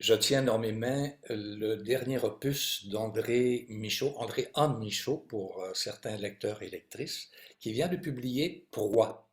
Je tiens dans mes mains le dernier opus d'André Michaud, André Anne Michaud pour certains lecteurs et lectrices, qui vient de publier Proie.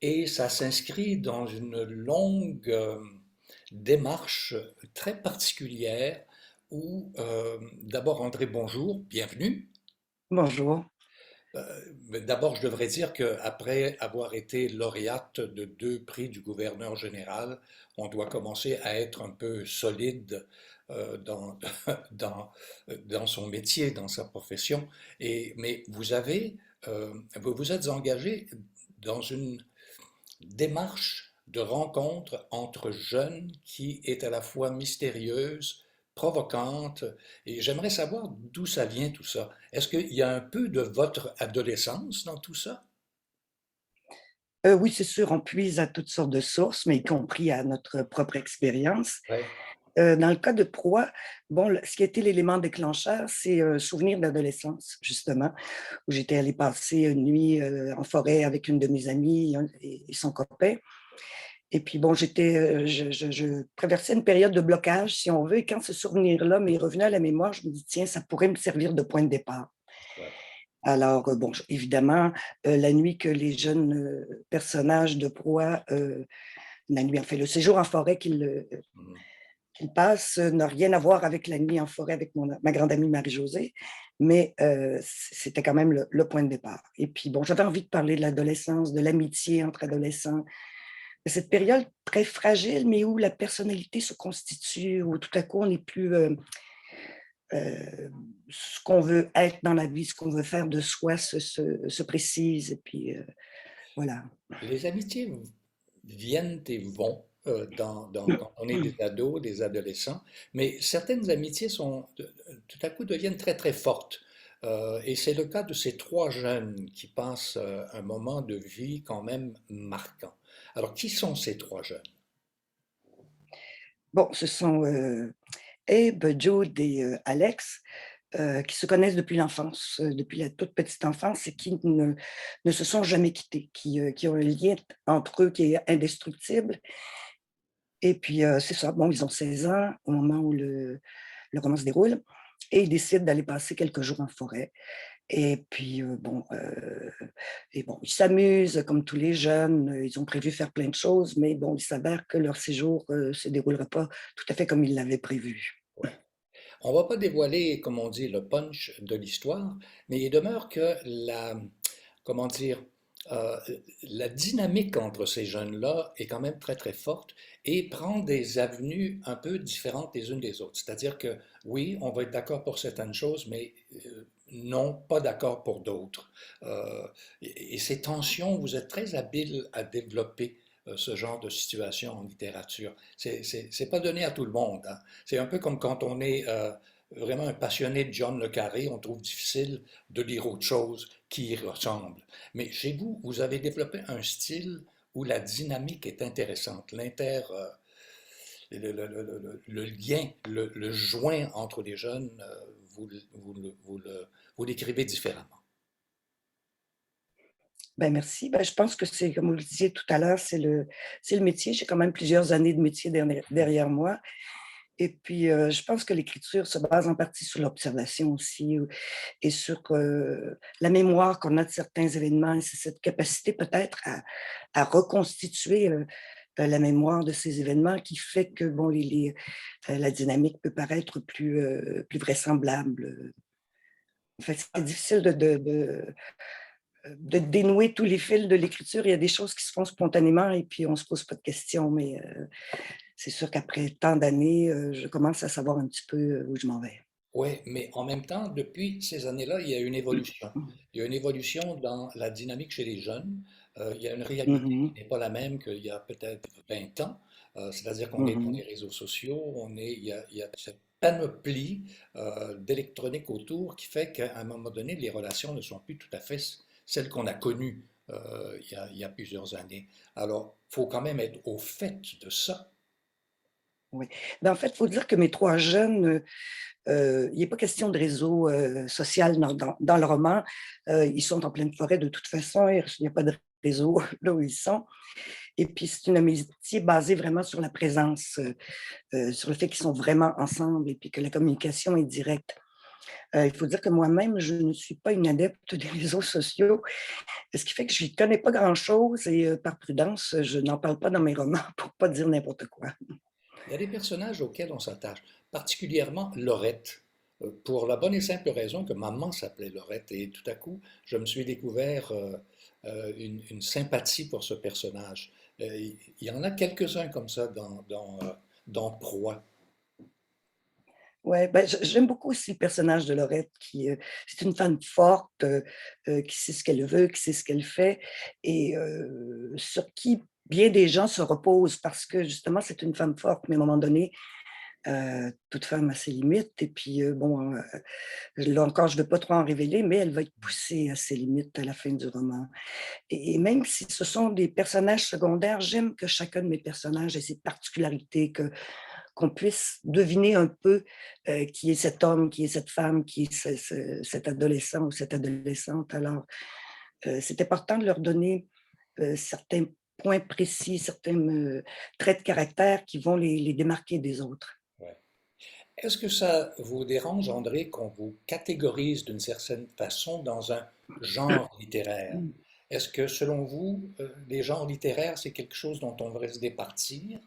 Et ça s'inscrit dans une longue démarche très particulière où, d'abord André, bonjour, bienvenue. Bonjour. Mais d'abord, je devrais dire qu'après avoir été lauréate de deux prix du gouverneur général, on doit commencer à être un peu solide dans, dans, dans son métier, dans sa profession. Mais vous vous êtes engagé dans une démarche de rencontre entre jeunes qui est à la fois mystérieuse, provocante, et j'aimerais savoir d'où ça vient tout ça. Est-ce qu'il y a un peu de votre adolescence dans tout ça? Oui, c'est sûr, on puise à toutes sortes de sources, mais y compris à notre propre expérience. Ouais. Dans le cas de proie, bon, le ce qui a été l'élément déclencheur, c'est un souvenir d'adolescence, justement, où j'étais allée passer une nuit, en forêt avec une de mes amies et son copain. Et puis bon, je traversais une période de blocage, si on veut, et quand ce souvenir-là m'est revenu à la mémoire, je me dis: «Tiens, ça pourrait me servir de point de départ». Ouais. Alors, bon, j évidemment, la nuit que les jeunes, personnages de proie, la nuit, enfin, le séjour en forêt Mhm. qu'ils passent, n'a rien à voir avec la nuit en forêt avec ma grande amie Marie-Josée, mais c'était quand même le point de départ. Et puis bon, j'avais envie de parler de l'adolescence, de l'amitié entre adolescents, de cette période très fragile, mais où la personnalité se constitue, où tout à coup on n'est plus, ce qu'on veut être dans la vie, ce qu'on veut faire de soi se précise et puis, voilà. Les amitiés viennent et vont quand on est des ados, des adolescents, mais certaines amitiés tout à coup deviennent très très fortes. Et c'est le cas de ces trois jeunes qui passent un moment de vie quand même marquant. Alors, qui sont ces trois jeunes? Bon, ce sont, Abe, Jude et Alex, qui se connaissent depuis l'enfance, depuis la toute petite enfance et qui ne se sont jamais quittés, qui ont un lien entre eux qui est indestructible. Et puis, c'est ça, bon, ils ont 16 ans au moment où le roman se déroule et ils décident d'aller passer quelques jours en forêt. Et puis, bon, ils s'amusent comme tous les jeunes, ils ont prévu faire plein de choses, mais bon, il s'avère que leur séjour, se déroulera pas tout à fait comme ils l'avaient prévu. Ouais. On va pas dévoiler, comme on dit, le punch de l'histoire, mais il demeure que comment dire, euh, la dynamique entre ces jeunes-là est quand même très très forte et prend des avenues un peu différentes les unes des autres. C'est-à-dire que oui, on va être d'accord pour certaines choses, mais non, pas d'accord pour d'autres. Et ces tensions, vous êtes très habile à développer ce genre de situation en littérature. C'est pas donné à tout le monde, hein. C'est un peu comme quand on est vraiment un passionné de John le Carré, on trouve difficile de lire autre chose qui y ressemble. Mais chez vous, vous avez développé un style où la dynamique est intéressante. Le lien, le joint entre les jeunes, vous l'écrivez différemment. Ben, merci. Ben, je pense que c'est comme vous le disiez tout à l'heure, c'est le métier. J'ai quand même plusieurs années de métier derrière moi et puis, je pense que l'écriture se base en partie sur l'observation aussi, et sur, la mémoire qu'on a de certains événements. C'est cette capacité peut-être à reconstituer, la mémoire de ces événements qui fait que bon la dynamique peut paraître plus vraisemblable. En fait, c'est difficile de dénouer tous les fils de l'écriture. Il y a des choses qui se font spontanément et puis on ne se pose pas de questions, mais c'est sûr qu'après tant d'années, je commence à savoir un petit peu, où je m'en vais. Oui, mais en même temps, depuis ces années-là, il y a une évolution. Il y a une évolution dans la dynamique chez les jeunes. Il y a une réalité qui Mmh. n'est pas la même qu'il y a peut-être 20 ans. C'est-à-dire qu'on est dans les Mmh. réseaux sociaux, il y a cette panoplie d'électronique autour qui fait qu'à un moment donné, les relations ne sont plus tout à fait celles qu'on a connues il y a plusieurs années. Alors, il faut quand même être au fait de ça. Oui. Ben, en fait, il faut dire que mes 3 jeunes, il n'est pas question de réseau, social dans le roman. Ils sont en pleine forêt de toute façon, il n'y a pas de réseau là où ils sont. Et puis, c'est une amitié basée vraiment sur la présence, sur le fait qu'ils sont vraiment ensemble et puis que la communication est directe. Il faut dire que moi-même, je ne suis pas une adepte des réseaux sociaux, ce qui fait que je n'y connais pas grand-chose et par prudence, je n'en parle pas dans mes romans pour pas dire n'importe quoi. Il y a des personnages auxquels on s'attache, particulièrement Laurette, pour la bonne et simple raison que maman s'appelait Laurette. Et tout à coup, je me suis découvert une sympathie pour ce personnage. Il y en a quelques-uns comme ça dans Proie. Ouais, ben, j'aime beaucoup aussi le personnage de Laurette qui, c'est une femme forte, qui sait ce qu'elle veut, qui sait ce qu'elle fait et sur qui bien des gens se reposent parce que justement c'est une femme forte, mais à un moment donné, toute femme a ses limites et puis, bon, là encore je ne veux pas trop en révéler, mais elle va être poussée à ses limites à la fin du roman et même si ce sont des personnages secondaires, j'aime que chacun de mes personnages ait ses particularités, que qu'on puisse deviner un peu, qui est cet homme, qui est cette femme, qui est cet adolescent ou cette adolescente. Alors, c'est important de leur donner, certains points précis, certains, traits de caractère qui vont les démarquer des autres. Ouais. Est-ce que ça vous dérange, André, qu'on vous catégorise d'une certaine façon dans un genre littéraire? Mmh. Est-ce que, selon vous, les genres littéraires, c'est quelque chose dont on devrait se départir?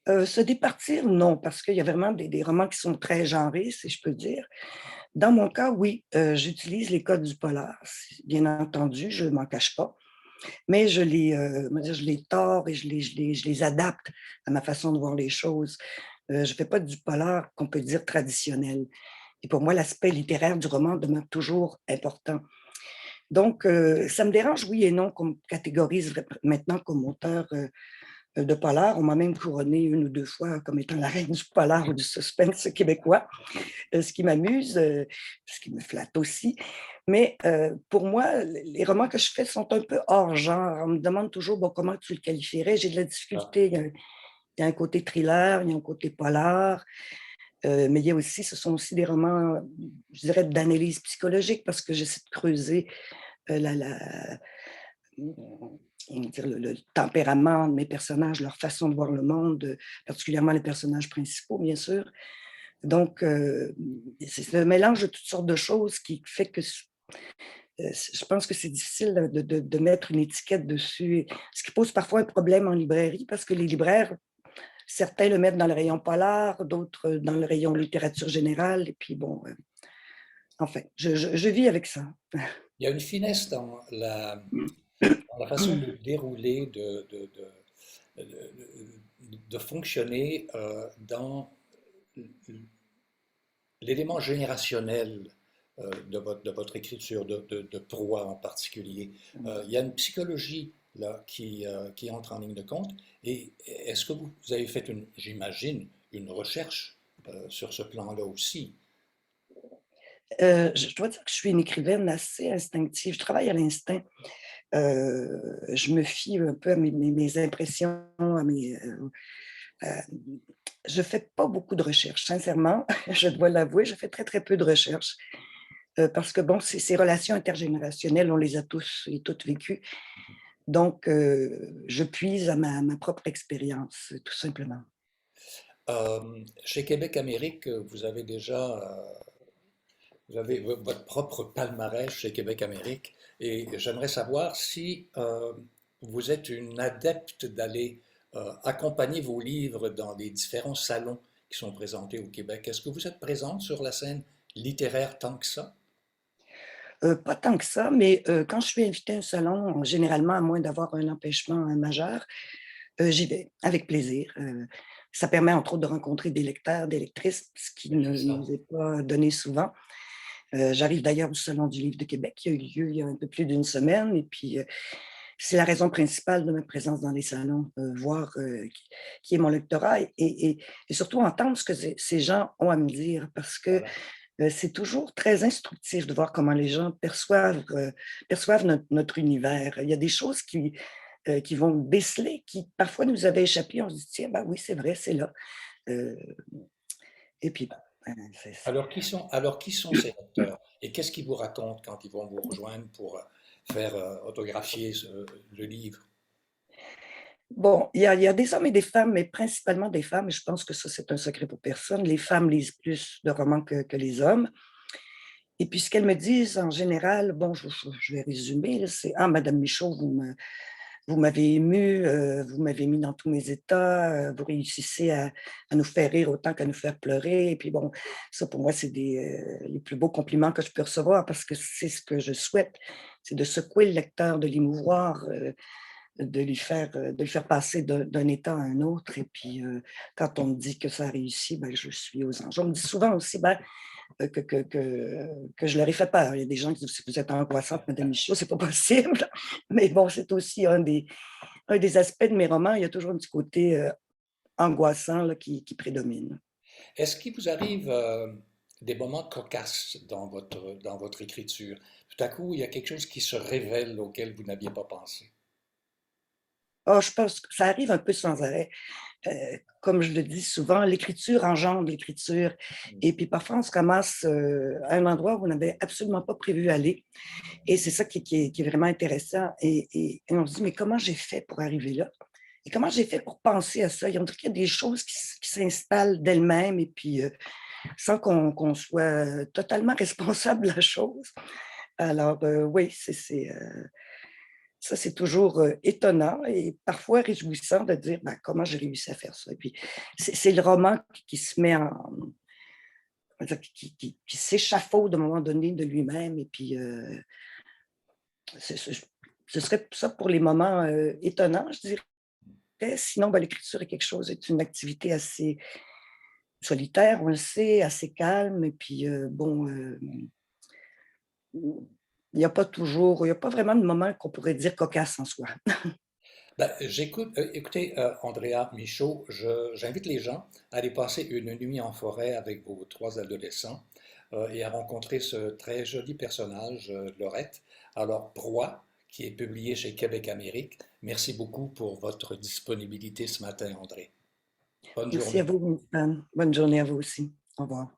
Se départir, non, parce qu'il y a vraiment des romans qui sont très genrés, si je peux dire. Dans mon cas, oui, j'utilise les codes du polar, bien entendu, je ne m'en cache pas. Mais comment dire, je les tords et je les adapte à ma façon de voir les choses. Je fais pas du polar qu'on peut dire traditionnel et pour moi, l'aspect littéraire du roman demeure toujours important. Donc ça me dérange, oui et non, qu'on me catégorise maintenant comme auteur, de polar. On m'a même couronnée 1 ou 2 fois comme étant la reine du polar ou du suspense québécois, ce qui m'amuse, ce qui me flatte aussi. Mais pour moi, les romans que je fais sont un peu hors genre. On me demande toujours: «Bon, comment tu le qualifierais?» J'ai de la Ah, difficulté. Il y a un côté thriller, il y a un côté polar, mais il y a aussi ce sont aussi des romans, je dirais d'analyse psychologique parce que j'essaie de creuser, la mmh, comment dire? Le tempérament de mes personnages, leur façon de voir le monde, particulièrement les personnages principaux, bien sûr. Donc c'est un mélange de toutes sortes de choses qui fait que je pense que c'est difficile de mettre une étiquette dessus, ce qui pose parfois un problème en librairie parce que les libraires, certains le mettent dans le rayon polar, d'autres dans le rayon littérature générale et puis bon, enfin, je vis avec ça. il y a une finesse dans la façon de dérouler, de fonctionner dans l'élément générationnel de votre écriture, de Proie en particulier. Il y a une psychologie là, qui entre en ligne de compte. Et est-ce que vous avez fait, j'imagine, une recherche sur ce plan-là aussi? Je dois dire que je suis une écrivaine assez instinctive, je travaille à l'instinct. Je me fie un peu à mes impressions, à je fais pas beaucoup de recherches, sincèrement, je dois l'avouer, je fais très, très peu de recherches, parce que bon, ces relations intergénérationnelles, on les a tous et toutes vécues, donc je puise à ma propre expérience, tout simplement. Chez Québec Amérique, vous avez votre propre palmarès chez Québec Amérique, et j'aimerais savoir si vous êtes une adepte d'aller accompagner vos livres dans les différents salons qui sont présentés au Québec. Est-ce que vous êtes présente sur la scène littéraire tant que ça? Pas tant que ça, mais quand je suis invitée à un salon, généralement, à moins d'avoir un empêchement, majeur, j'y vais avec plaisir. Ça permet entre autres de rencontrer des lecteurs, des lectrices, ce qui C'est ne ça. nous est pas donné souvent. J'arrive d'ailleurs au Salon du livre de Québec qui a eu lieu il y a un peu plus d'une semaine et puis, c'est la raison principale de ma présence dans les salons, voir, qui est mon lectorat et surtout entendre ce que ces gens ont à me dire parce que, Voilà. c'est toujours très instructif de voir comment les gens perçoivent notre univers. Il y a des choses qui vont déceler, qui parfois nous avaient échappé. On se dit: «Tiens, bah oui, c'est vrai, c'est là». Heu et puis bon, c'est Alors, qui sont ces lecteurs? Et qu'est-ce qu'ils vous racontent quand ils vont vous rejoindre pour faire autographier le livre? Bon, il y a des hommes et des femmes, mais principalement des femmes, et je pense que ça, c'est un secret pour personne. Les femmes lisent plus de romans que les hommes. Et puis, ce qu'elles me disent en général, bon, je vais résumer, là, c'est: «Ah, madame Michaud, vous m'avez émue, vous m'avez mis dans tous mes états, vous réussissez à nous faire rire autant qu'à nous faire pleurer». Et puis bon, ça pour moi, c'est les plus beaux compliments que je peux recevoir parce que c'est ce que je souhaite, c'est de secouer le lecteur, de l'émouvoir, de lui faire passer d'un état à un autre. Et puis, quand on me dit que ça a réussi, ben, je suis aux anges. On me dit souvent aussi, ben, que je leur ai fait peur. Il y a des gens qui disent: «Vous êtes angoissante, madame Michaud, c'est pas possible». Mais bon, c'est aussi un des aspects de mes romans. Il y a toujours un petit côté, angoissant là, qui prédomine. Est-ce qu'il vous arrive des moments cocasses dans votre écriture? Tout à coup, il y a quelque chose qui se révèle auquel vous n'aviez pas pensé. Ah, je pense que ça arrive un peu sans arrêt. Comme je le dis souvent, l'écriture engendre l'écriture. Et puis parfois, on se ramasse, à un endroit où on n'avait absolument pas prévu aller. Et c'est ça qui est vraiment intéressant. Et on se dit: «Mais comment j'ai fait pour arriver là? Et comment j'ai fait pour penser à ça?» On dirait qu'il y a des choses qui s'installent d'elles-mêmes et puis, sans qu'on soit totalement responsable de la chose. Alors, oui, ça, c'est toujours, étonnant et parfois réjouissant de dire: «Ben, comment j'ai réussi à faire ça?» Et puis, c'est le roman qui se met en, on va dire, qui s'échafaude à un moment donné de lui-même. Et puis, ce serait ça pour les moments, étonnants, je dirais. Sinon, ben, l'écriture est une activité assez solitaire, on le sait, assez calme. Et puis, bon, il y a pas vraiment de moment qu'on pourrait dire cocasse en soi. Ben, écoutez, Andrea Michaud, j'invite les gens à aller passer une nuit en forêt avec vos trois adolescents et à rencontrer ce très joli personnage, Laurette. Alors, Proie, qui est publié chez Québec Amérique. Merci beaucoup pour votre disponibilité ce matin, André. Bonne Merci à journée. vous, Anne. Bonne journée à vous aussi. Au revoir.